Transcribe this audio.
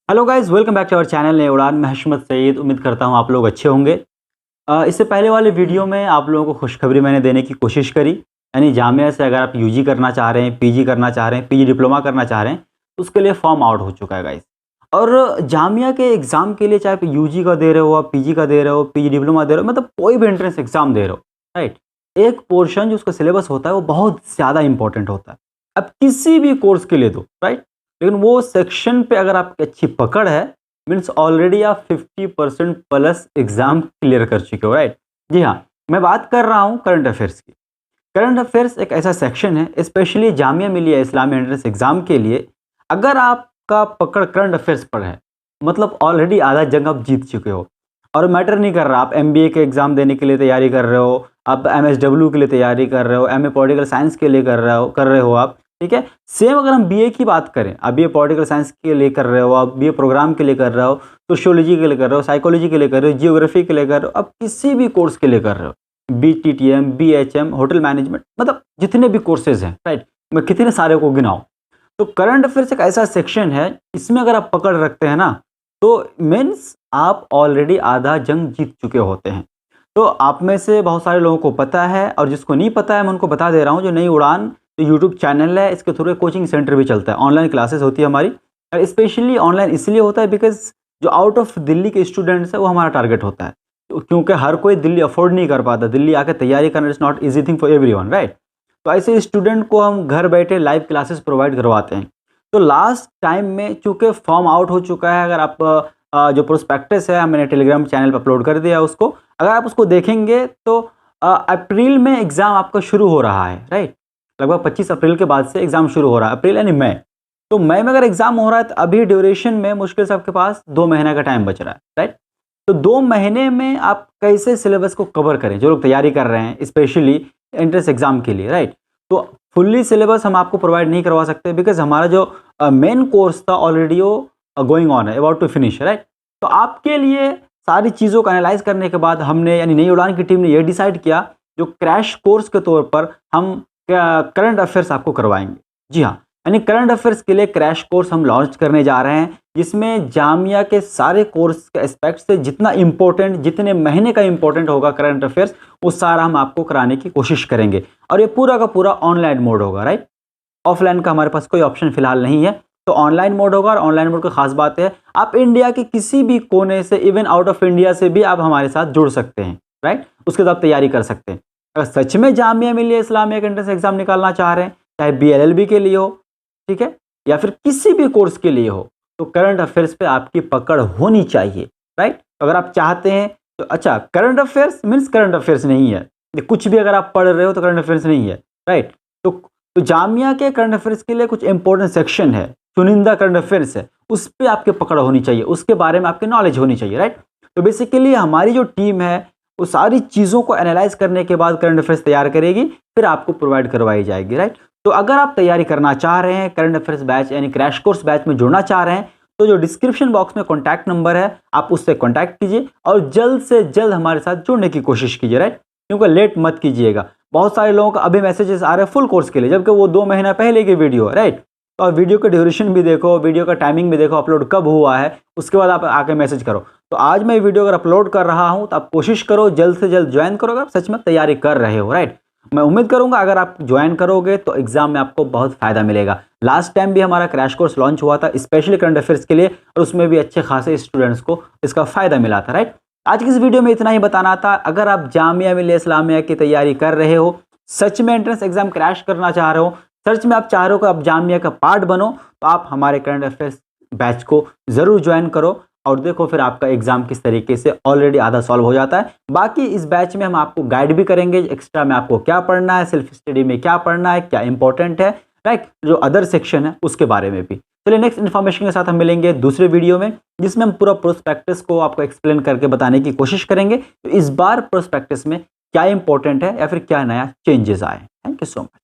Hello guys, welcome back to our channel Naye Udaan. मैं हशमत सईद। उम्मीद करता हूँ आप लोग अच्छे होंगे। इससे पहले वाले वीडियो में आप लोगों को खुशखबरी मैंने देने की कोशिश करी, यानी जामिया से अगर आप यूजी करना चाह रहे हैं, पीजी करना चाह रहे हैं, पीजी डिप्लोमा करना चाह रहे हैं, तो उसके लिए फॉर्म आउट हो चुका है गाइस। और जामिया के एग्ज़ाम के लिए, चाहे आप यूजी का दे रहे हो, आप पीजी का दे रहे हो, पीजी डिप्लोमा दे रहे हो, मतलब कोई भी एंट्रेंस एग्ज़ाम दे रहे हो, राइट, एक पोर्शन जो उसका सिलेबस होता है वो बहुत ज़्यादा इंपॉर्टेंट होता है। अब किसी भी कोर्स के लिए दो, राइट, लेकिन वो सेक्शन पे अगर आपकी अच्छी पकड़ है, मीन्स ऑलरेडी आप 50% प्लस एग्जाम क्लियर कर चुके हो, राइट। जी हाँ, मैं बात कर रहा हूँ करंट अफेयर्स की। करंट अफेयर्स एक ऐसा सेक्शन है, specially Jamia Millia Islamia entrance exam के लिए। अगर आपका पकड़ करंट अफेयर्स पर है, मतलब ऑलरेडी आधा जंग आप जीत चुके हो। और मैटर नहीं कर रहा आप एमबीए के एग्जाम देने के लिए तैयारी कर रहे हो, आप एमएसडब्ल्यू के लिए तैयारी कर रहे हो, एमए पॉलिटिकल साइंस के लिए कर रहे हो आप, ठीक है। सेम अगर हम बीए की बात करें, आप बीए पॉलिटिकल साइंस के लिए कर रहे हो, आप बीए प्रोग्राम के लिए कर रहे हो, सोशियोलॉजी के लिए कर रहे हो, साइकोलॉजी के लिए कर रहे हो, जियोग्राफी के लिए कर रहे हो, आप किसी भी कोर्स के लिए कर रहे हो, बीटीटीएम, बीएचएम, होटल मैनेजमेंट, मतलब जितने भी कोर्सेज हैं, राइट, मैं कितने सारे को गिनाऊं। तो करंट अफेयर्स एक ऐसा सेक्शन है, इसमें अगर आप पकड़ रखते हैं ना, तो मीन्स आप ऑलरेडी आधा जंग जीत चुके होते हैं। तो आप में से बहुत सारे लोगों को पता है, और जिसको नहीं पता है मैं उनको बता दे रहा हूँ। जो नई उड़ान जो यूट्यूब चैनल है, इसके थ्रू कोचिंग सेंटर भी चलता है, ऑनलाइन क्लासेस होती है हमारी। और स्पेशली ऑनलाइन इसलिए होता है बिकॉज जो आउट ऑफ दिल्ली के स्टूडेंट्स है वो हमारा टारगेट होता है। क्योंकि हर कोई दिल्ली अफोर्ड नहीं कर पाता, दिल्ली आकर तैयारी करना is not easy thing for everyone, right. तो ऐसे स्टूडेंट को हम घर बैठे लाइव क्लासेस प्रोवाइड करवाते हैं। तो लास्ट टाइम में चूंकि फॉर्म आउट हो चुका है, अगर आप जो प्रोस्पेक्टस है मैंने टेलीग्राम चैनल पर अपलोड कर दिया उसको, अगर आप उसको देखेंगे तो अप्रैल में एग्ज़ाम आपका शुरू हो रहा है, राइट। लगभग 25 अप्रैल के बाद से एग्ज़ाम शुरू हो रहा है, अप्रैल यानी मई। तो मई में अगर एग्ज़ाम हो रहा है तो अभी ड्यूरेशन में मुश्किल से आपके पास 2 महीने का टाइम बच रहा है, राइट। तो 2 महीने में आप कैसे सिलेबस को कवर करें, जो लोग तैयारी कर रहे हैं स्पेशली एंट्रेंस एग्ज़ाम के लिए, राइट। तो फुल्ली सिलेबस हम आपको प्रोवाइड नहीं करवा सकते बिकॉज हमारा जो मेन कोर्स था ऑलरेडी वो गोइंग ऑन है, अबाउट टू फिनिश, राइट। तो आपके लिए सारी चीज़ों को एनालाइज करने के बाद हमने, यानी नई उड़ान की टीम ने ये डिसाइड किया, जो क्रैश कोर्स के तौर पर हम करंट अफेयर्स आपको करवाएंगे। जी हाँ, यानी करंट अफेयर्स के लिए क्रैश कोर्स हम लॉन्च करने जा रहे हैं, जिसमें जामिया के सारे कोर्स के एस्पेक्ट से जितना इंपॉर्टेंट, जितने महीने का इंपॉर्टेंट होगा करंट अफेयर्स, वो सारा हम आपको कराने की कोशिश करेंगे। और ये पूरा का पूरा ऑनलाइन मोड होगा, राइट। ऑफलाइन का हमारे पास कोई ऑप्शन फिलहाल नहीं है, तो ऑनलाइन मोड होगा। और ऑनलाइन मोड की खास बात है, आप इंडिया के किसी भी कोने से, इवन आउट ऑफ इंडिया से भी आप हमारे साथ जुड़ सकते हैं, राइट। उसके बाद आप तैयारी कर सकते हैं। अगर सच में जामिया मिलिया इस्लामिया का एंट्रेंस एग्जाम निकालना चाह रहे हैं, चाहे बीएलएलबी के लिए हो, ठीक है, या फिर किसी भी कोर्स के लिए हो, तो करंट अफेयर्स पे आपकी पकड़ होनी चाहिए, राइट। अगर आप चाहते हैं तो, अच्छा, current affairs means current affairs नहीं है, कुछ भी अगर आप पढ़ रहे हो तो करंट अफेयर्स नहीं है, राइट। तो जामिया के करंट अफेयर्स के लिए कुछ इंपॉर्टेंट सेक्शन है, चुनिंदा करंट अफेयर्स है, उस पर आपके पकड़ होनी चाहिए, उसके बारे में आपकी नॉलेज होनी चाहिए, राइट। तो बेसिकली हमारी जो टीम है वो सारी चीज़ों को एनालाइज करने के बाद करंट अफेयर्स तैयार करेगी, फिर आपको प्रोवाइड करवाई जाएगी, राइट। तो अगर आप तैयारी करना चाह रहे हैं, करंट अफेयर्स बैच यानी क्रैश कोर्स बैच में जुड़ना चाह रहे हैं, तो जो डिस्क्रिप्शन बॉक्स में कॉन्टैक्ट नंबर है, आप उससे कॉन्टैक्ट कीजिए और जल्द से जल्द हमारे साथ जुड़ने की कोशिश कीजिए, राइट। क्योंकि लेट मत कीजिएगा। बहुत सारे लोगों का अभी मैसेजेस आ रहे हैं फुल कोर्स के लिए, जबकि वो 2 महीना पहले की वीडियो है, राइट। और वीडियो का ड्यूरेशन भी देखो, वीडियो का टाइमिंग भी देखो, अपलोड कब हुआ है, उसके बाद आप आके मैसेज करो। तो आज मैं वीडियो अगर अपलोड कर रहा हूँ तो आप कोशिश करो जल्द से जल्द ज्वाइन करो, अगर आप सच में तैयारी कर रहे हो, राइट। मैं उम्मीद करूंगा अगर आप ज्वाइन करोगे तो एग्जाम में आपको बहुत फायदा मिलेगा। लास्ट टाइम भी हमारा क्रैश कोर्स लॉन्च हुआ था स्पेशली करंट अफेयर्स के लिए, और उसमें भी अच्छे खासे स्टूडेंट्स को इसका फायदा मिला था, राइट। आज की इस वीडियो में इतना ही बताना था। अगर आप जामिया मिलिया इस्लामिया की तैयारी कर रहे हो, सच में एंट्रेंस एग्जाम क्रैश करना चाह रहे हो, सच में आप चाह रहे हो कि आप जामिया का पार्ट बनो, तो आप हमारे करंट अफेयर्स बैच को ज़रूर ज्वाइन करो और देखो फिर आपका एग्जाम किस तरीके से ऑलरेडी आधा सॉल्व हो जाता है। बाकी इस बैच में हम आपको गाइड भी करेंगे, एक्स्ट्रा में आपको क्या पढ़ना है, सेल्फ स्टडी में क्या पढ़ना है, क्या इंपॉर्टेंट है, राइट, जो अदर सेक्शन है उसके बारे में भी। चलिए नेक्स्ट इन्फॉर्मेशन के साथ हम मिलेंगे दूसरे वीडियो में, जिसमें हम पूरा प्रोस्पेक्टस को आपको एक्सप्लेन करके बताने की कोशिश करेंगे। तो इस बार प्रोस्पेक्टस में क्या इंपॉर्टेंट है या फिर क्या नया चेंजेस आए। Thank you so much.